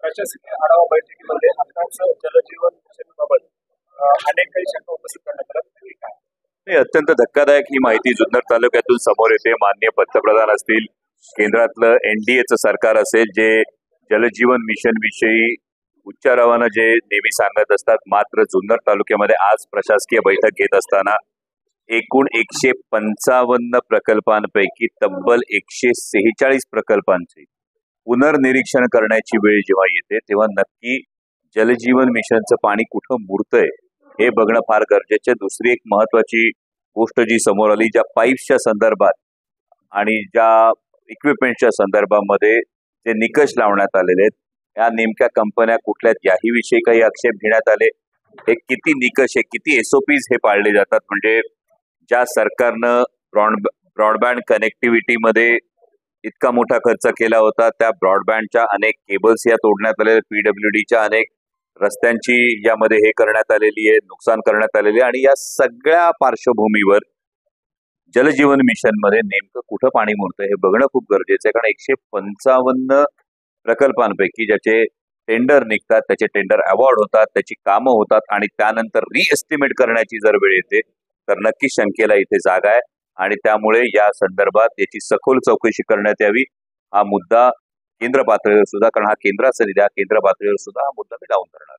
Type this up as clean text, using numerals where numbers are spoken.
प्रशासकीय आढावा बैठकीमध्ये आताच जलजीवन मिशनबाबत अनेक काही शंका उपस्थित करण्यात आल्या. काय हे अत्यंत धक्कादायक ही माहिती जुन्नर तालुक्यातून समोर येते. माननीय पंतप्रधान असतील, केंद्रातलं एनडीएचं सरकार असेल, जे जलजीवन मिशन विषयी उच्चारावानं जे नेहमी सांगत असतात, मात्र जुन्नर तालुक्यामध्ये आज प्रशासकीय बैठक घेत असताना एकूण 155 प्रकल्पांपैकी तब्बल 146 प्रकल्पांचे पुनर्निरीक्षण करण्याची वेळ जेव्हा येते तेव्हा नक्की जलजीवन मिशनचं पाणी कुठं मुरतंय हे बघणं फार गरजेचं आहे. दुसरी एक महत्वाची गोष्ट जी समोर आली, ज्या पाईप्सच्या संदर्भात आणि ज्या इक्विपमेंटच्या संदर्भामध्ये जे निकष लावण्यात आलेले आहेत, या नेमक्या कंपन्या कुठल्या, याही विषयी काही आक्षेप घेण्यात आले. हे किती निकष आहे, किती SOPs हे पाळले जातात. म्हणजे ज्या सरकारनं ब्रॉडबँड कनेक्टिव्हिटीमध्ये इतका मोठा खर्च केला होता, त्या ब्रॉडबँडच्या अनेक केबल्स या तोडण्यात आलेल्या, PWDच्या अनेक रस्त्यांची यामध्ये हे करण्यात आलेली आहे, नुकसान करण्यात आलेली आहे. आणि या सगळ्या पार्श्वभूमीवर जलजीवन मिशन मध्ये नेमकं कुठं पाणी मुरतं हे बघणं खूप गरजेचं आहे. कारण 155 प्रकल्पांपैकी ज्याचे टेंडर निघतात, त्याचे टेंडर अवॉर्ड होतात, त्याची कामं होतात आणि त्यानंतर रिएस्टिमेट करण्याची जर वेळ येते तर नक्की शंकेला इथे जागा आहे. आणि त्यामुळे या संदर्भात याची सखोल चौकशी करण्यात यावी. हा मुद्दा केंद्र पातळीवर सुद्धा, कारण हा केंद्राचा निधी, केंद्र पातळीवर सुद्धा हा मुद्दा मी लावून धरणार.